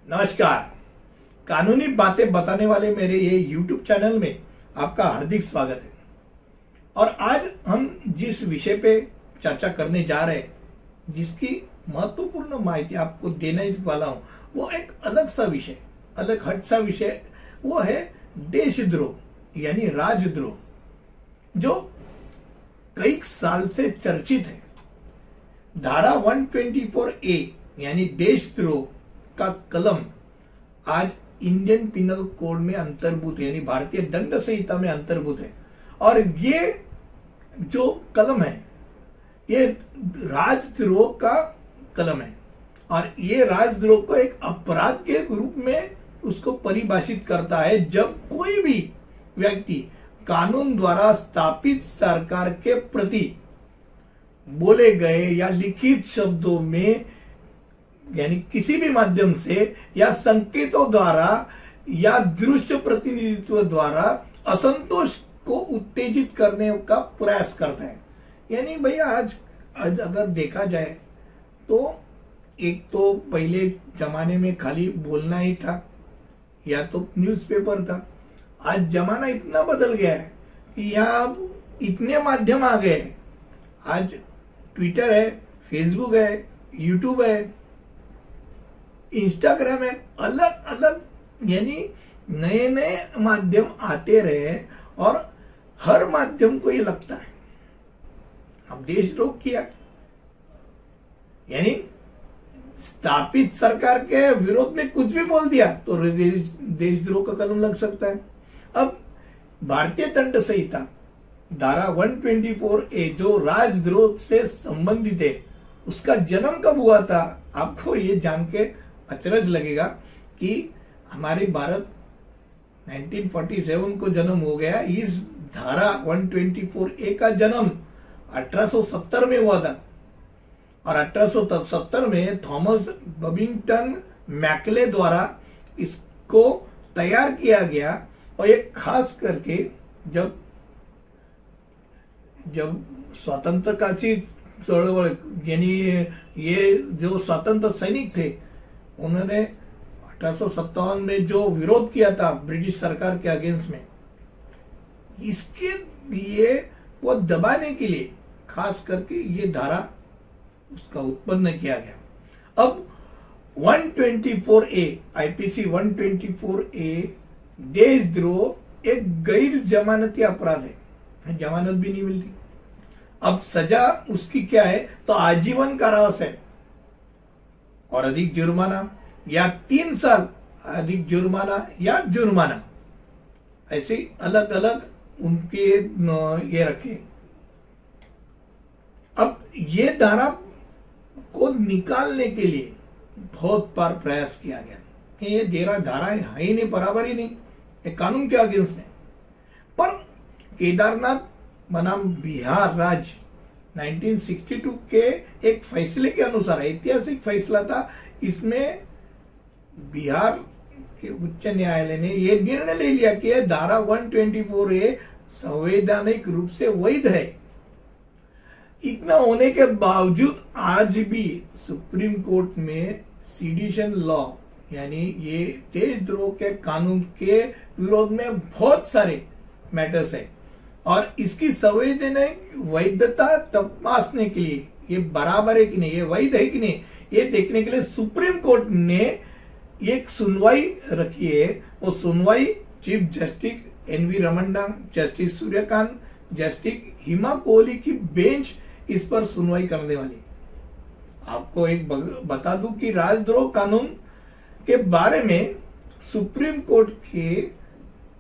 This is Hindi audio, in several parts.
नमस्कार। कानूनी बातें बताने वाले मेरे ये YouTube चैनल में आपका हार्दिक स्वागत है। और आज हम जिस विषय पे चर्चा करने जा रहे हैं, जिसकी महत्वपूर्ण माहिती आपको देने वाला हूं, वो एक अलग सा विषय, अलग हट सा विषय, वो है देशद्रोह यानी राजद्रोह, जो कई साल से चर्चित है। धारा 124A यानी देशद्रोह का कलम आज इंडियन पिनल कोड में अंतर्भूत है, यानी भारतीय दंड संहिता में अंतर्भूत है। और ये जो कलम है, ये राजद्रोह का कलम है, और ये राजद्रोह को एक अपराध के रूप में उसको परिभाषित करता है जब कोई भी व्यक्ति कानून द्वारा स्थापित सरकार के प्रति बोले गए या लिखित शब्दों में, यानी किसी भी माध्यम से या संकेतों द्वारा या दृश्य प्रतिनिधित्व द्वारा असंतोष को उत्तेजित करने का प्रयास करता है। यानी भैया आज अगर देखा जाए तो एक तो पहले जमाने में खाली बोलना ही था या तो न्यूज़पेपर था। आज जमाना इतना बदल गया है कि यहाँ इतने माध्यम आ गए। आज ट्विटर है, फेसबुक है, यूट्यूब है, इंस्टाग्राम है, अलग अलग यानी नए नए माध्यम आते रहे, और हर माध्यम को ये लगता है अब देशद्रोह किया, यानी स्थापित सरकार के विरोध में कुछ भी बोल दिया तो देशद्रोह का कलम लग सकता है। अब भारतीय दंड संहिता धारा 124A जो राजद्रोह से संबंधित है, उसका जन्म कब हुआ था? आपको ये जान के अचरज लगेगा कि हमारे भारत 1947 को जन्म हो गया। इस धारा 124A का जन्म 1870 में हुआ था, और 1870 में थॉमस बबिंगटन मैकले द्वारा इसको तैयार किया गया। और ये खास करके जब स्वातंत्र्याची चळवळ, यानी ये जो स्वतंत्र सैनिक थे, उन्होंने 1857 में जो विरोध किया था ब्रिटिश सरकार के अगेंस्ट में, इसके लिए वो दबाने के लिए खास करके ये धारा उसका उत्पन्न किया गया। अब 124A आईपीसी 124A देशद्रोह एक गैर जमानती अपराध है, जमानत भी नहीं मिलती। अब सजा उसकी क्या है? तो आजीवन कारावास है और अधिक जुर्माना, या 3 साल अधिक जुर्माना या जुर्माना, ऐसे अलग अलग उनके ये रखे। अब ये धारा को निकालने के लिए बहुत बार प्रयास किया गया। ये धारा है ही नहीं, बराबर ही नहीं, ये कानून के अगेंस्ट है। पर केदारनाथ बनाम बिहार राज्य 1962 के एक फैसले के अनुसार, ऐतिहासिक फैसला था, इसमें बिहार के उच्च न्यायालय ने यह निर्णय ले लिया कि धारा 124A संवैधानिक रूप से वैध है। इतना होने के बावजूद आज भी सुप्रीम कोर्ट में सीडिशन लॉ यानी ये देशद्रोह के कानून के विरोध में बहुत सारे मैटर्स है, और इसकी संवैधानिक वैधता तपासने के लिए, ये बराबर है कि नहीं, ये वैध है कि नहीं, ये देखने के लिए सुप्रीम कोर्ट ने एक सुनवाई रखी है। वो सुनवाई Chief Justice NV Ramana, Justice Suryakant, Justice Hima Kohli की बेंच इस पर सुनवाई करने वाली। आपको एक बता दूं कि राजद्रोह कानून के बारे में सुप्रीम कोर्ट के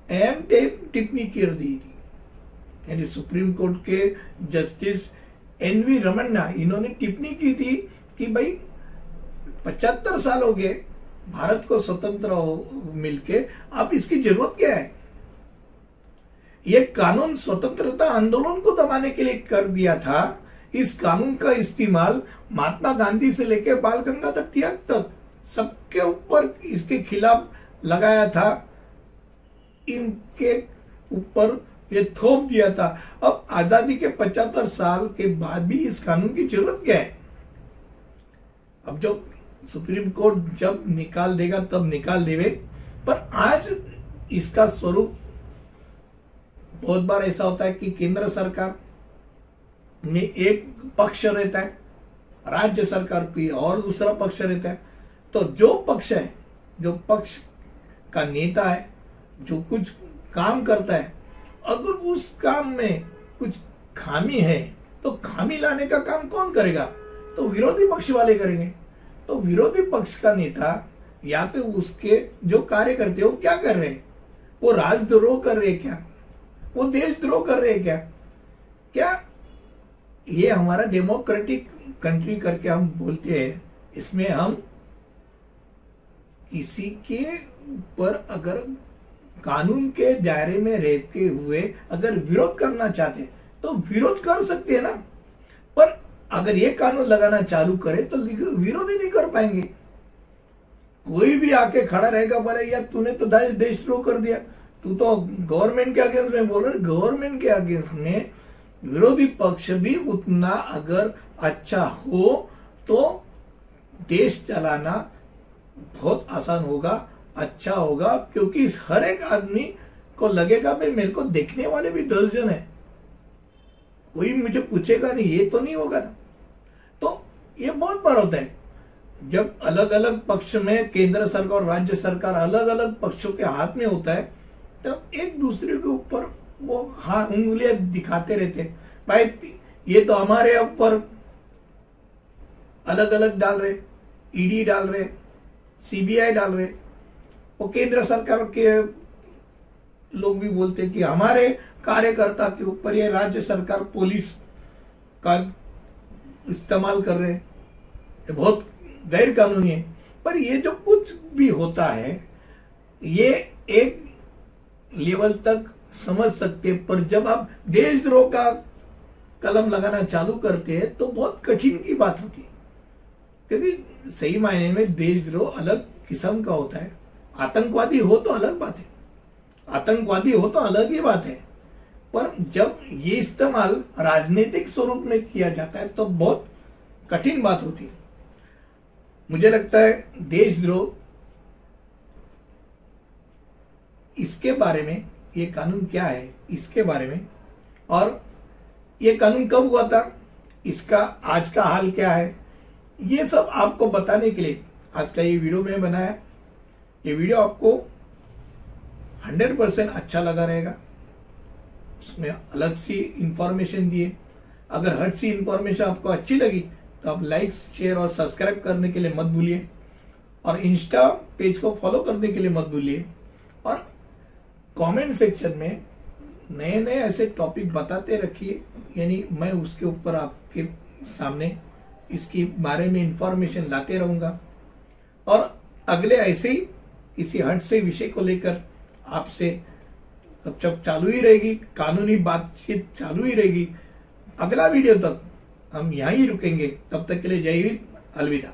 अहम टिप्पणी कर दी थी, यानी सुप्रीम कोर्ट के जस्टिस एनवी रमन्ना, इन्होंने टिप्पणी की थी कि भाई 75 साल हो गए भारत को स्वतंत्र मिलके, अब इसकी जरूरत क्या है? ये कानून स्वतंत्रता आंदोलन को दबाने के लिए कर दिया था। इस कानून का इस्तेमाल महात्मा गांधी से लेकर बाल गंगाधर तिलक तक सबके ऊपर इसके खिलाफ लगाया था, इनके ऊपर ये थोप दिया था। अब आजादी के 75 साल के बाद भी इस कानून की जरूरत क्या है? अब जो सुप्रीम कोर्ट जब निकाल देगा तब निकाल देवे। पर आज इसका स्वरूप बहुत बार ऐसा होता है कि केंद्र सरकार में एक पक्ष रहता है, राज्य सरकार की और दूसरा पक्ष रहता है। तो जो पक्ष है, जो पक्ष का नेता है, जो कुछ काम करता है, अगर उस काम में कुछ खामी है तो खामी लाने का काम कौन करेगा? तो विरोधी पक्ष वाले करेंगे। तो विरोधी पक्ष का नेता या तो उसके जो कार्यकर्ते वो क्या कर रहे हैं? वो राजद्रोह कर रहे हैं क्या? वो देशद्रोह कर रहे हैं क्या? क्या ये हमारा डेमोक्रेटिक कंट्री करके हम बोलते हैं, इसमें हम किसी के ऊपर अगर कानून के दायरे में रहते हुए अगर विरोध करना चाहते हैं तो विरोध कर सकते हैं ना। पर अगर ये कानून लगाना चालू करे तो विरोध ही नहीं कर पाएंगे। कोई भी आके खड़ा रहेगा, बोले यार तूने तो देशद्रोह कर दिया, तू तो गवर्नमेंट के अगेंस्ट में बोल रहा। गवर्नमेंट के अगेंस्ट में विरोधी पक्ष भी उतना अगर अच्छा हो तो देश चलाना बहुत आसान होगा, अच्छा होगा। क्योंकि हर एक आदमी को लगेगा भाई मेरे को देखने वाले भी 10 जन है, कोई मुझे पूछेगा नहीं, ये तो नहीं होगा ना। तो ये बहुत बार होता है जब अलग अलग पक्ष में केंद्र सरकार और राज्य सरकार अलग अलग पक्षों के हाथ में होता है, तब एक दूसरे के ऊपर वो उंगलियां दिखाते रहते हैं। भाई ये तो हमारे ऊपर अलग अलग डाल रहे, ईडी डाल रहे, सीबीआई डाल रहे। वो केंद्र सरकार के लोग भी बोलते हैं कि हमारे कार्यकर्ता के ऊपर ये राज्य सरकार पुलिस का इस्तेमाल कर रहे हैं, ये बहुत गैर कानूनी है। पर ये जो कुछ भी होता है ये एक लेवल तक समझ सकते, पर जब आप देशद्रोह का कलम लगाना चालू करते हैं तो बहुत कठिन की बात होती है। क्योंकि सही मायने में देशद्रोह अलग किस्म का होता है। आतंकवादी हो तो अलग बात है, आतंकवादी हो तो अलग ही बात है, पर जब ये इस्तेमाल राजनीतिक स्वरूप में किया जाता है तो बहुत कठिन बात होती है। मुझे लगता है देशद्रोह इसके बारे में, ये कानून क्या है इसके बारे में, और ये कानून कब हुआ था, इसका आज का हाल क्या है, ये सब आपको बताने के लिए आज का ये वीडियो मैंने बनाया। ये वीडियो आपको 100% अच्छा लगा रहेगा। उसमें अलग सी इंफॉर्मेशन दिए। अगर हर सी इंफॉर्मेशन आपको अच्छी लगी तो आप लाइक, शेयर और सब्सक्राइब करने के लिए मत भूलिए, और इंस्टा पेज को फॉलो करने के लिए मत भूलिए, और कमेंट सेक्शन में नए नए ऐसे टॉपिक बताते रखिए, यानी मैं उसके ऊपर आपके सामने इसके बारे में इंफॉर्मेशन लाते रहूंगा। और अगले ऐसे ही किसी हट से विषय को लेकर आपसे जब चालू ही रहेगी, कानूनी बातचीत चालू ही रहेगी। अगला वीडियो तक हम यहीं रुकेंगे, तब तक के लिए जय हिंद, अलविदा।